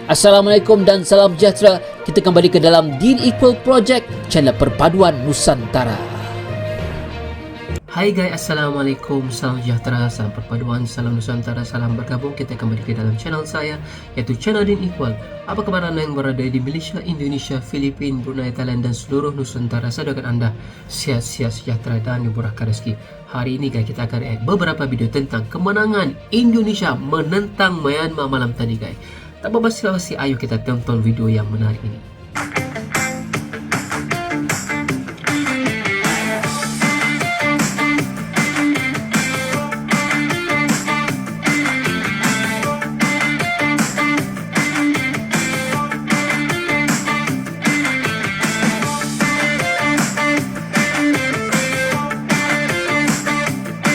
Assalamualaikum dan salam sejahtera. Kita kembali ke dalam Dean Equal Project, channel perpaduan Nusantara. Hai guys, Assalamualaikum, salam sejahtera, salam perpaduan, salam Nusantara, salam bergabung. Kita kembali ke dalam channel saya, yaitu channel Dean Equal. Apa kabar anda yang berada di Malaysia, Indonesia, Filipina, Brunei, Thailand, dan seluruh Nusantara? Saya doakan anda sehat-sehat, sejahtera, dan dimurahkan rezeki. Hari ini guys, kita akan react beberapa video tentang kemenangan Indonesia menentang Myanmar malam tadi guys. Tanpa basa-basi, ayo kita tonton video yang menarik ini.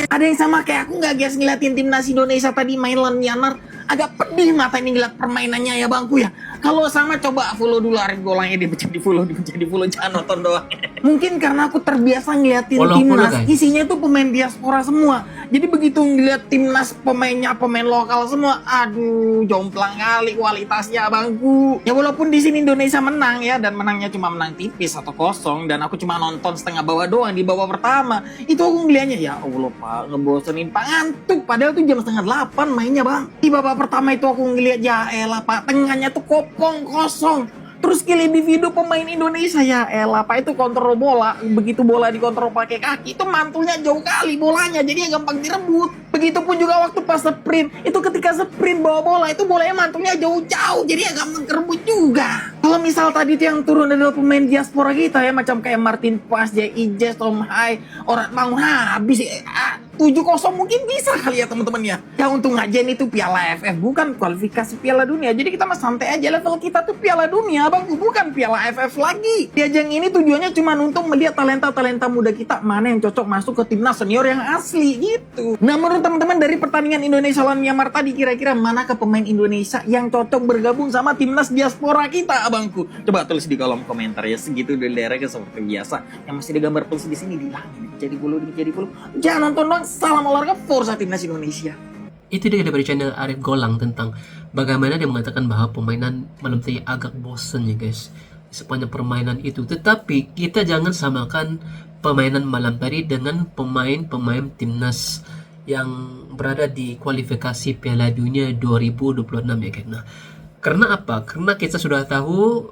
Ada yang sama kayak aku nggak guys ngeliatin timnas Indonesia tadi main lawan Myanmar, agak pedih mata ini ngeliat permainannya ya bangku ya. Kalau sama coba follow dulu Arif Golangnya, dia menjadi follow jangan nonton doang. Mungkin karena aku terbiasa ngeliatin timnas isinya tuh pemain diaspora semua. Jadi begitu ngeliat timnas pemainnya pemain lokal semua, aduh jomplang kali kualitasnya bangku. Ya walaupun di sini Indonesia menang ya, dan menangnya cuma menang tipis 1-0, dan aku cuma nonton setengah bawah doang di babak pertama. Itu aku ngeliatnya ya Allah pak, ngebosenin pak, ngantuk. Padahal tuh jam setengah 8 mainnya bang. Di babak pertama itu aku ngeliat ya elah pak, tengahnya tuh kopong kosong. Terus skill individu pemain Indonesia ya elah pak, itu kontrol bola, begitu bola dikontrol pakai kaki itu mantulnya jauh kali bolanya, jadi gampang direbut. Begitupun juga waktu pas sprint, itu ketika sprint bawa bola itu bolanya mantulnya jauh-jauh, jadi gampang kerebut juga. Kalau misal tadi itu yang turun adalah pemain diaspora kita ya, macam kayak Martin Pas, J.I.J, Tom Hai, orang mau habis 7-0 mungkin bisa kali ya teman-teman ya. Ya untung aja ini tuh Piala AFF, bukan kualifikasi Piala Dunia. Jadi kita mah santai aja, level kita tuh Piala Dunia bangku, bukan Piala AFF lagi. Di ajang ini tujuannya cuma untuk melihat talenta-talenta muda kita mana yang cocok masuk ke timnas senior yang asli gitu. Nah menurut teman-teman dari pertandingan Indonesia lawan Myanmar tadi, kira-kira mana ke pemain Indonesia yang cocok bergabung sama timnas diaspora kita abangku? Coba tulis di kolom komentar ya. Segitu dari daerahnya seperti biasa. Yang masih ada gambar plus di sini dihilangin, jadi follow. Jangan nonton dong. Salam olahraga, Forza Timnas Indonesia. Itu dia dari channel Arif Golang tentang bagaimana dia mengatakan bahwa permainan malam tadi agak bosan ya guys sepanjang permainan itu. Tetapi kita jangan samakan permainan malam tadi dengan pemain-pemain timnas yang berada di kualifikasi Piala Dunia 2026 ya guys. Nah, karena apa? Karena kita sudah tahu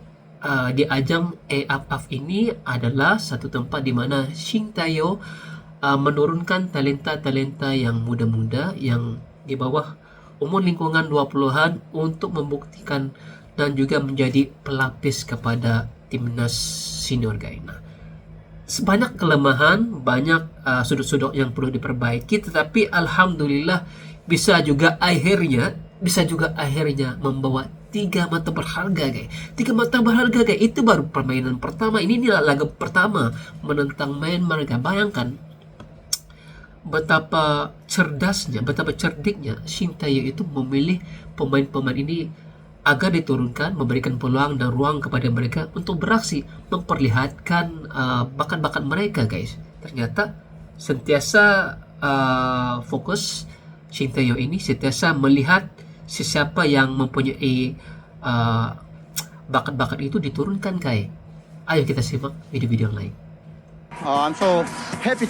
di ajang AFF ini adalah satu tempat di mana Shin Tae-yong menurunkan talenta-talenta yang muda-muda yang di bawah umur lingkungan 20-an untuk membuktikan dan juga menjadi pelapis kepada timnas senior guys. Nah, sebanyak kelemahan, banyak sudut-sudut yang perlu diperbaiki, tetapi alhamdulillah bisa juga akhirnya membawa 3 mata berharga guys. 3 mata berharga guys, itu baru permainan pertama. Ini laga pertama menentang Myanmar guys. Bayangkan betapa cerdasnya, betapa cerdiknya Shin Tae-yong itu memilih pemain-pemain ini agar diturunkan, memberikan peluang dan ruang kepada mereka untuk beraksi, memperlihatkan bakat-bakat mereka guys. Ternyata sentiasa fokus Shin Tae-yong ini sentiasa melihat siapa yang mempunyai bakat-bakat itu diturunkan guys. Ayo kita simak video-video yang lain. I'm so happy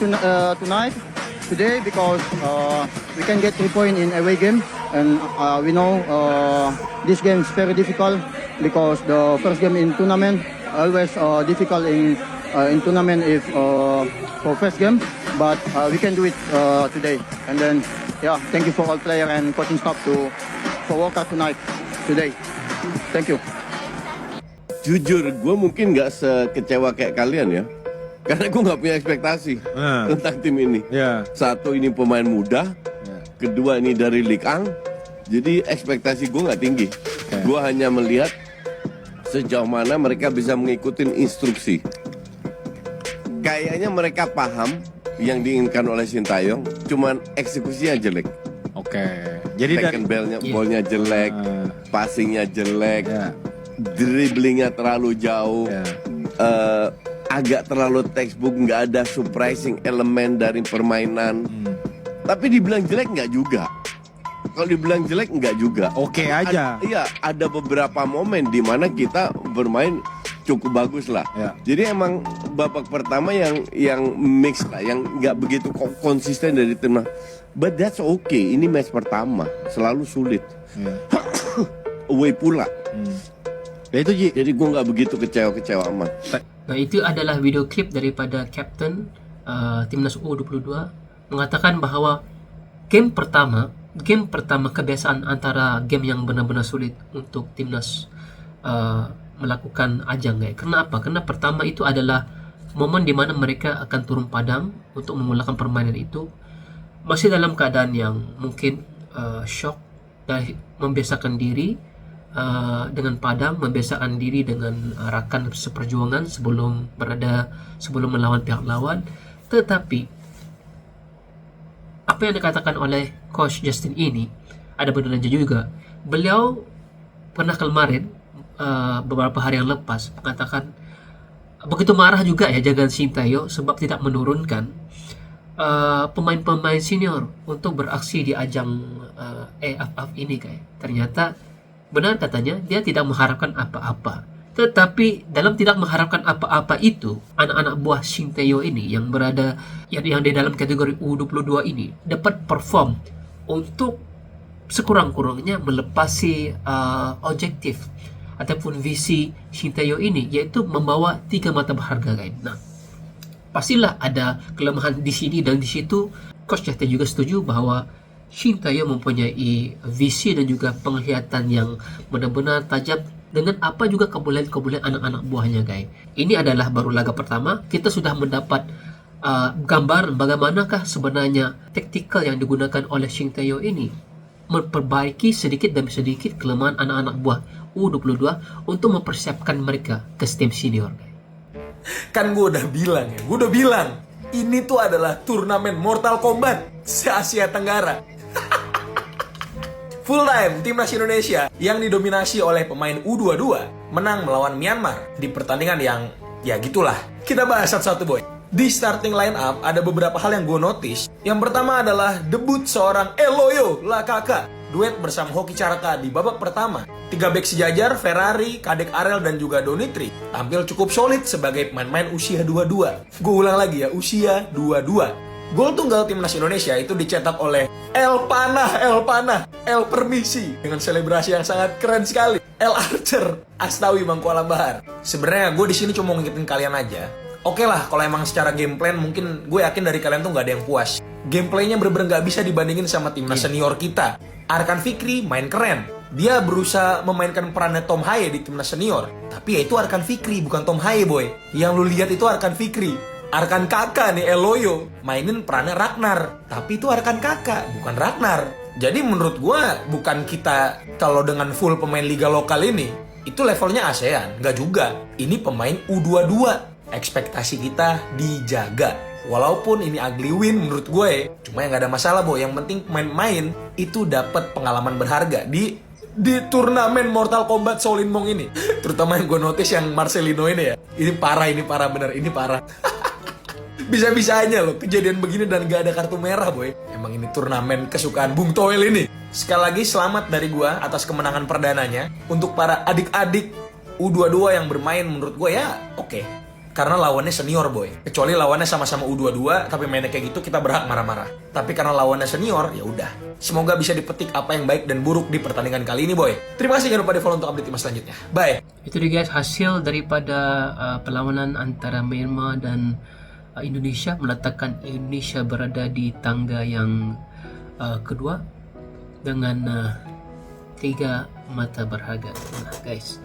today because we can get 3 points in away game, and we know this game is very difficult because the first game in tournament always difficult in tournament if for first game, but we can do it today. And then yeah, thank you for all player and coaching staff for work out today. Thank you. Jujur, gue mungkin nggak sekecewa kayak kalian ya. Karena gue nggak punya ekspektasi tentang tim ini. Satu, ini pemain muda. Kedua, ini dari Ligue 1. Jadi ekspektasi gue nggak tinggi. Gue hanya melihat sejauh mana mereka bisa mengikuti instruksi. Kayaknya mereka paham yang diinginkan oleh Shin Tae-yong, cuman eksekusinya jelek. Jadi second ballnya jelek, passingnya jelek, dribblingnya terlalu jauh. Agak terlalu textbook, nggak ada surprising elemen dari permainan. Tapi dibilang jelek nggak juga. kalau dibilang jelek enggak juga. Oke aja. Iya, ada beberapa momen di mana kita bermain cukup bagus lah. Ya. Jadi emang babak pertama yang mix lah, yang nggak begitu konsisten dari timnas. But that's okay. Ini match pertama, selalu sulit. Ya. Away pula. Ya itu Ji. Jadi gue nggak begitu kecewa amat. Nah, itu adalah video klip daripada Kapten Timnas U22 mengatakan bahwa game pertama kebiasaan antara game yang benar-benar sulit untuk Timnas melakukan ajang, guys. Kenapa? Karena pertama itu adalah momen di mana mereka akan turun padang untuk memulakan permainan itu masih dalam keadaan yang mungkin shock dan membiasakan diri dengan padang, membiasakan diri dengan rakan seperjuangan sebelum melawan pihak lawan. Tetapi apa yang dikatakan oleh Coach Justin ini ada benarnya juga. Beliau pernah kemarin beberapa hari yang lepas mengatakan begitu marah juga ya Jagad Sintayong sebab tidak menurunkan pemain-pemain senior untuk beraksi di ajang AFF ini, guys. Ternyata benar katanya dia tidak mengharapkan apa-apa. Tetapi dalam tidak mengharapkan apa-apa itu, anak-anak buah Sintayong ini yang berada yang di dalam kategori U22 ini dapat perform untuk sekurang-kurangnya melepasi objektif ataupun visi Sintayong ini, yaitu membawa 3 mata berharga, guys. Nah, pastilah ada kelemahan di sini dan di situ. Coach Justin juga setuju bahwa Sintayong mempunyai visi dan juga penglihatan yang benar-benar tajam dengan apa juga kebolehan-kebolehan anak-anak buahnya, guys. Ini adalah baru laga pertama. Kita sudah mendapat gambaran bagaimanakah sebenarnya taktikal yang digunakan oleh Sintayong ini memperbaiki sedikit demi sedikit kelemahan anak-anak buah U22 untuk mempersiapkan mereka ke tim senior, guys. Kan gue udah bilang, ini tuh adalah turnamen Mortal Kombat se-Asia Tenggara. Full time Timnas Indonesia yang didominasi oleh pemain U22 menang melawan Myanmar di pertandingan yang ya gitulah. Kita bahas satu-satu, boy. Di starting line up ada beberapa hal yang gue notice. Yang pertama adalah debut seorang Eloyo Lakaka duet bersama Hoki Caraka di babak pertama. 3 bek sejajar, Ferrari, Kadek Arel, dan juga Donitri tampil cukup solid sebagai pemain-pemain usia 22. Gue ulang lagi ya, usia 22. Gol tunggal Timnas Indonesia itu dicetak oleh El Panah, El Permisi dengan selebrasi yang sangat keren sekali. El Archer, Astawi Mangkualam Bahar. Sebenarnya gue di sini cuma mau ngingetin kalian aja. Oke lah, kalau emang secara game plan mungkin gue yakin dari kalian tuh nggak ada yang puas. Gameplaynya bener-bener nggak bisa dibandingin sama timnas senior kita. Arkan Fikri main keren. Dia berusaha memainkan perannya Tom Haye di timnas senior. Tapi ya itu Arkan Fikri, bukan Tom Haye, boy. Yang lu lihat itu Arkan Fikri. Arkan kakak nih Eloyo mainin perannya Ragnar, tapi itu Arkan kakak bukan Ragnar. Jadi menurut gua bukan kita kalau dengan full pemain liga lokal ini itu levelnya ASEAN, nggak juga. Ini pemain U22, ekspektasi kita dijaga. Walaupun ini ugly win menurut gue, cuma yang nggak ada masalah, boy. Yang penting pemain-pemain itu dapat pengalaman berharga di turnamen Mortal Kombat Shaolin Monk ini. Terutama yang gue notice yang Marcelino ini ya. Ini parah bener, ini parah. Bisa-bisanya loh kejadian begini dan gak ada kartu merah, boy. Emang ini turnamen kesukaan Bung Toel ini. Sekali lagi selamat dari gua atas kemenangan perdananya. Untuk para adik-adik U22 yang bermain menurut gua ya oke. Karena lawannya senior, boy. Kecuali lawannya sama-sama U22 tapi mainnya kayak gitu, kita berhak marah-marah. Tapi karena lawannya senior, ya udah. Semoga bisa dipetik apa yang baik dan buruk di pertandingan kali ini, boy. Terima kasih, jangan lupa di follow untuk update Timnas selanjutnya. Bye. Itu dia, guys, hasil daripada perlawanan antara Myanmar dan Indonesia, meletakkan Indonesia berada di tangga yang kedua dengan 3 mata berharga. Nah, guys,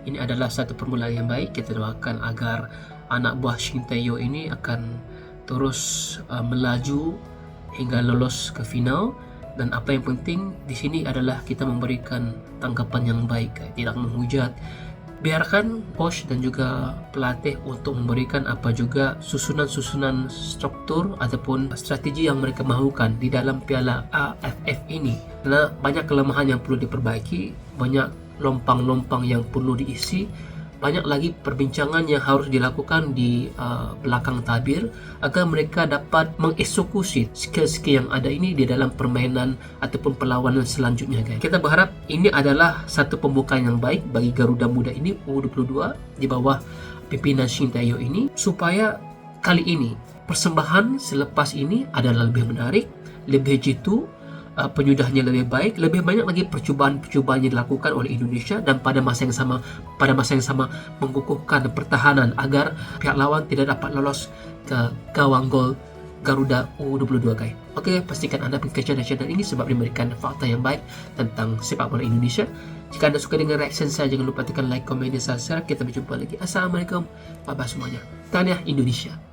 ini adalah satu permulaan yang baik. Kita doakan agar anak buah Sintayong ini akan terus melaju hingga lolos ke final. Dan apa yang penting di sini adalah kita memberikan tanggapan yang baik, tidak menghujat. Biarkan coach dan juga pelatih untuk memberikan apa juga susunan-susunan struktur ataupun strategi yang mereka mahukan di dalam Piala AFF ini. Karena banyak kelemahan yang perlu diperbaiki, banyak lompang-lompang yang perlu diisi. banyak lagi perbincangan yang harus dilakukan di belakang tabir agar mereka dapat mengeksekusi skill-skill yang ada ini di dalam permainan ataupun perlawanan selanjutnya guys. Kita berharap ini adalah satu pembukaan yang baik bagi Garuda Muda ini U22 di bawah pimpinan Shin Tae-yo ini, supaya kali ini persembahan selepas ini adalah lebih menarik, lebih jitu, penyudahnya lebih baik, lebih banyak lagi percubaan-percubaan yang dilakukan oleh Indonesia, dan pada masa yang sama mengukuhkan pertahanan agar pihak lawan tidak dapat lolos ke gawang gol Garuda U22 guys. Oke, pastikan Anda mengikuti channel ini sebab memberikan fakta yang baik tentang sepak bola Indonesia. Jika Anda suka dengan reaction saya, jangan lupa tekan like, komen, dan subscribe. Kita berjumpa lagi. Assalamualaikum, bye-bye semuanya. Tahniah Indonesia.